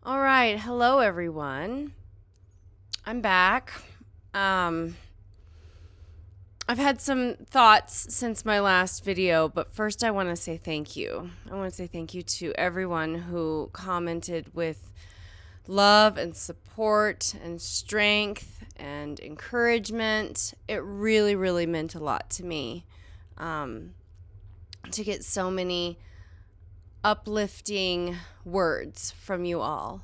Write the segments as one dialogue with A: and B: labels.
A: All right. Hello, everyone. I'm back. I've had some thoughts since my last video, but first I want to say thank you. I want to say thank you to everyone who commented with love and support and strength and encouragement. It really, really meant a lot to me to get so many uplifting words from you all.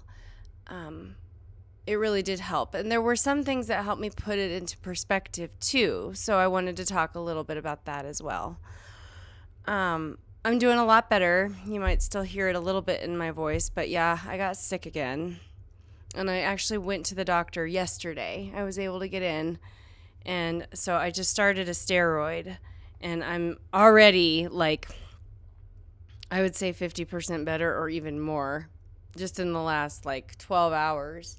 A: It really did help. And there were some things that helped me put it into perspective too. So I wanted to talk a little bit about that as well. I'm doing a lot better. You might still hear it a little bit in my voice, but yeah, I got sick again. And I actually went to the doctor yesterday. I was able to get in. And so I just started a steroid. And I'm already I would say 50% better or even more just in the last 12 hours.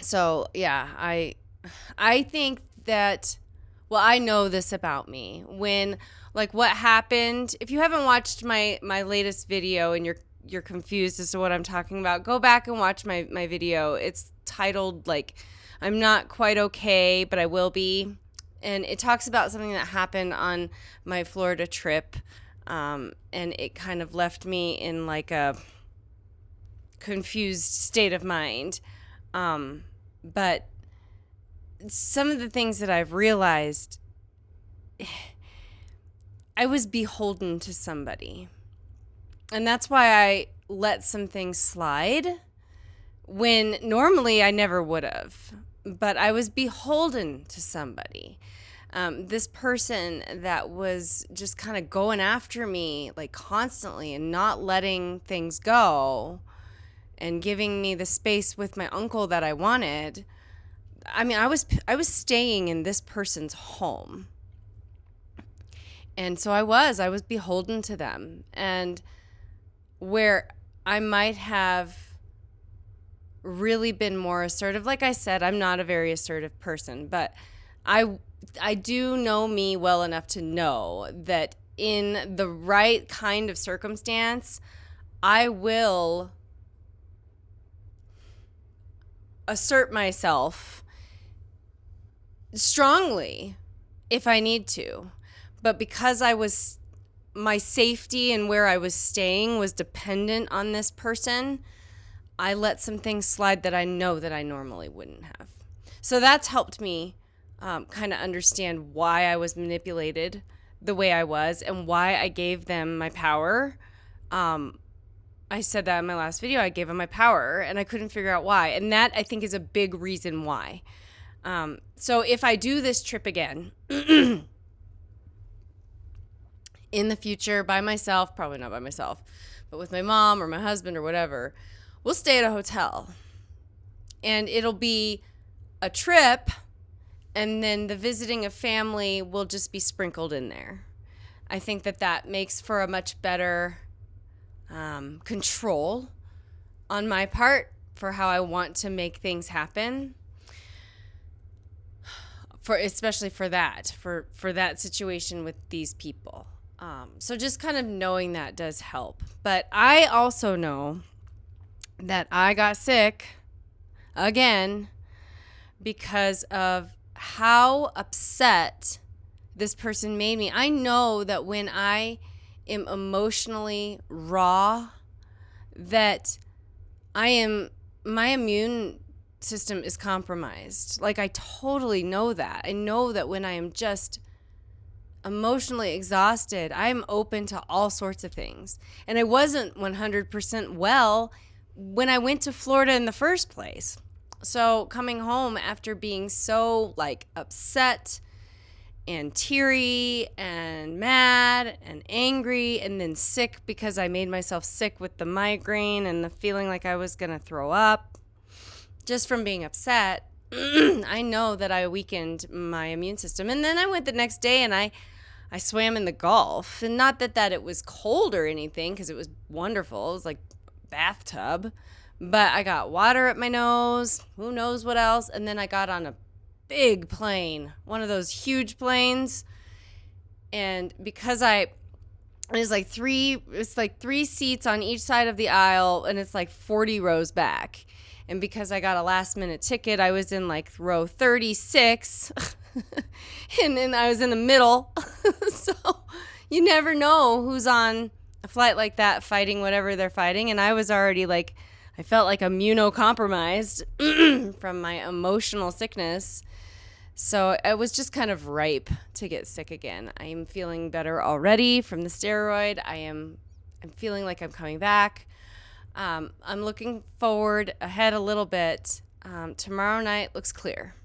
A: So, yeah, I think that, well, I know this about me. When, what happened, if you haven't watched my latest video and you're confused as to what I'm talking about, go back and watch my video. It's titled, I'm not quite okay, but I will be. And it talks about something that happened on my Florida trip, and it kind of left me in a confused state of mind. But some of the things that I've realized, I was beholden to somebody. And that's why I let some things slide when normally I never would have. But I was beholden to somebody. This person that was just kind of going after me constantly and not letting things go and giving me the space with my uncle that I wanted. I mean, I was staying in this person's home. And so I was beholden to them. And where I might have really been more assertive, like I said, I'm not a very assertive person, but I do know me well enough to know that in the right kind of circumstance, I will assert myself strongly if I need to. But because my safety and where I was staying was dependent on this person, I let some things slide that I know that I normally wouldn't have. So that's helped me kind of understand why I was manipulated the way I was and why I gave them my power. I said that in my last video. I gave them my power, and I couldn't figure out why. And that, I think, is a big reason why. So if I do this trip again in the future by myself, probably not by myself, but with my mom or my husband or whatever, we'll stay at a hotel. And it'll be a trip, and then the visiting of family will just be sprinkled in there. I think that makes for a much better control on my part for how I want to make things happen. Especially for that situation with these people. So just kind of knowing that does help. But I also know that I got sick again because of how upset this person made me. I know that when I am emotionally raw, that my immune system is compromised. I totally know that. I know that when I am just emotionally exhausted, I'm open to all sorts of things. And I wasn't 100% well when I went to Florida in the first place. So coming home after being so upset and teary and mad and angry and then sick because I made myself sick with the migraine and the feeling like I was going to throw up just from being upset, I know that I weakened my immune system. And then I went the next day and I swam in the Gulf. And not that it was cold or anything, because it was wonderful. It was like bathtub. But I got water up my nose, who knows what else. And then I got on a big plane, one of those huge planes. And because I And it's like three seats on each side of the aisle, and it's like 40 rows back. And because I got a last minute ticket, I was in like row 36 and then I was in the middle. So you never know who's on a flight like that fighting whatever they're fighting. And I was already like, I felt like immunocompromised from my emotional sickness. So I was just kind of ripe to get sick again. I am feeling better already from the steroid. I'm feeling like I'm coming back. I'm looking forward ahead a little bit. Tomorrow night looks clear.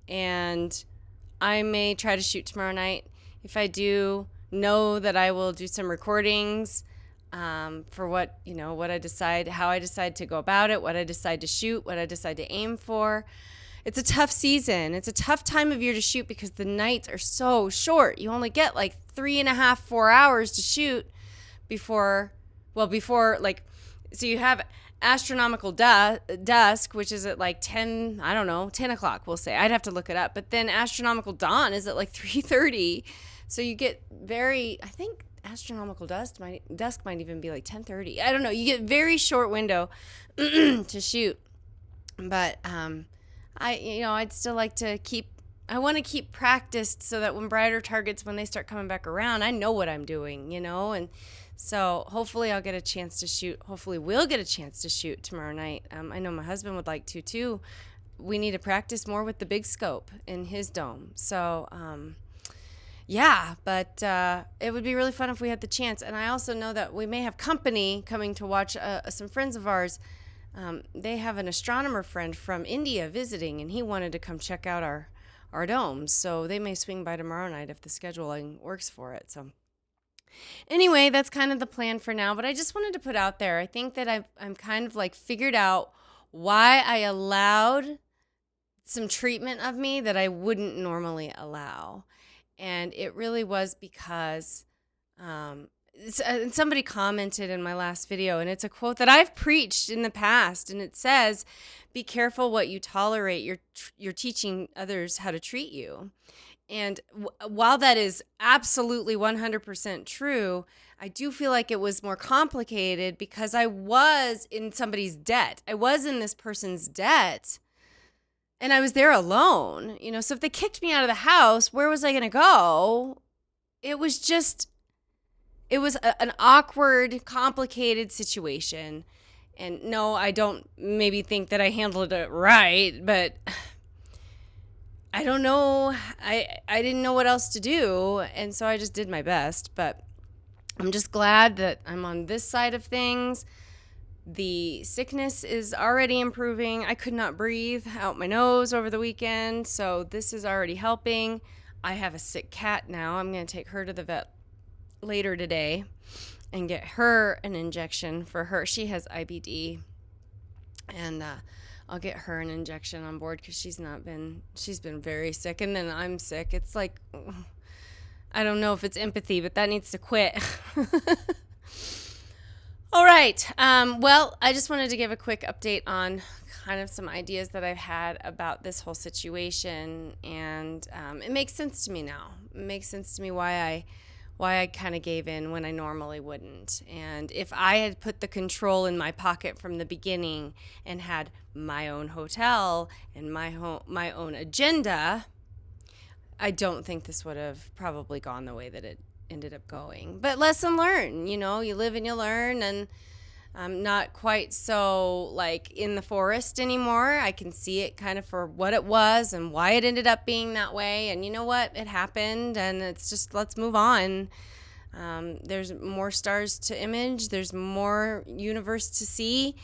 A: And I may try to shoot tomorrow night. If I do, know that I will do some recordings for what I decide, how I decide to go about it, what I decide to shoot, what I decide to aim for. It's a tough season. It's a tough time of year to shoot because the nights are so short. You only get like 3.5, 4 hours to shoot before like, so you have astronomical dusk, which is at like 10 o'clock, we'll say. I'd have to look it up. But then astronomical dawn is at like 3:30. So you get I think astronomical dusk might even be like 10:30. I don't know. You get very short window to shoot. But I'd still like to I want to keep practiced so that when brighter targets, when they start coming back around, I know what I'm doing, and so hopefully I'll get a chance to shoot. Hopefully we'll get a chance to shoot tomorrow night. I know my husband would like to too. We need to practice more with the big scope in his dome. So, but it would be really fun if we had the chance. And I also know that we may have company coming to watch some friends of ours. They have an astronomer friend from India visiting, and he wanted to come check out our domes. So they may swing by tomorrow night if the scheduling works for it. So anyway, that's kind of the plan for now. But I just wanted to put out there, I think that I'm kind of like figured out why I allowed some treatment of me that I wouldn't normally allow. And it really was because and somebody commented in my last video, and it's a quote that I've preached in the past, and it says, "Be careful what you tolerate. You're teaching others how to treat you." And while that is absolutely 100% true, I do feel like it was more complicated because I was in somebody's debt. I was in this person's debt, and I was there alone. So if they kicked me out of the house, where was I going to go? It was an awkward, complicated situation. And no, I don't maybe think that I handled it right, but I don't know. I didn't know what else to do, and so I just did my best. But I'm just glad that I'm on this side of things. The sickness is already improving. I could not breathe out my nose over the weekend, so this is already helping. I have a sick cat now. I'm going to take her to the vet later today and get her an injection for her. She has IBD, and I'll get her an injection on board because she's been very sick, and then I'm sick. It's like, I don't know if it's empathy, but that needs to quit. All right. Well, I just wanted to give a quick update on kind of some ideas that I've had about this whole situation, and it makes sense to me now. It makes sense to me why I kind of gave in when I normally wouldn't. And if I had put the control in my pocket from the beginning and had my own hotel and my own agenda, I don't think this would have probably gone the way that it ended up going. But lesson learned, you live and you learn, and I'm not quite so like in the forest anymore. I can see it kind of for what it was and why it ended up being that way. And you know what? It happened, and it's just, let's move on. There's more stars to image. There's more universe to see.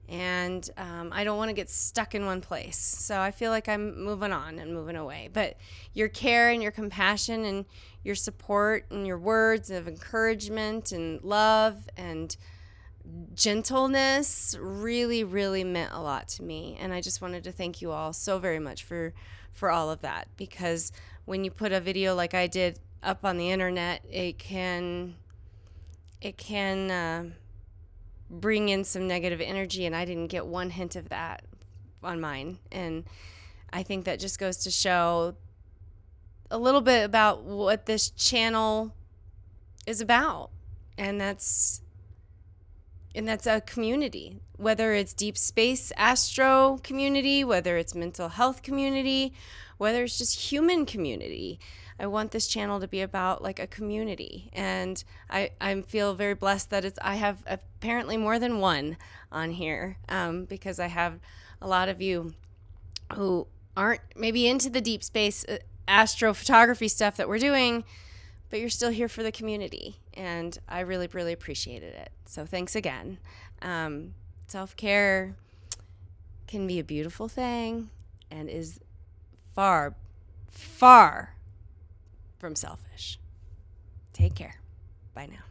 A: And I don't want to get stuck in one place. So I feel like I'm moving on and moving away. But your care and your compassion and your support and your words of encouragement and love and gentleness really, really meant a lot to me. And I just wanted to thank you all so very much for all of that. Because when you put a video like I did up on the internet, it can bring in some negative energy, and I didn't get one hint of that on mine. And I think that just goes to show a little bit about what this channel is about. And that's a community, whether it's deep space astro community, whether it's mental health community, whether it's just human community. I want this channel to be about like a community. And I feel very blessed that I have apparently more than one on here, because I have a lot of you who aren't maybe into the deep space astrophotography stuff that we're doing, but you're still here for the community. And I really, really appreciated it. So thanks again. Self-care can be a beautiful thing and is far, far from selfish. Take care. Bye now.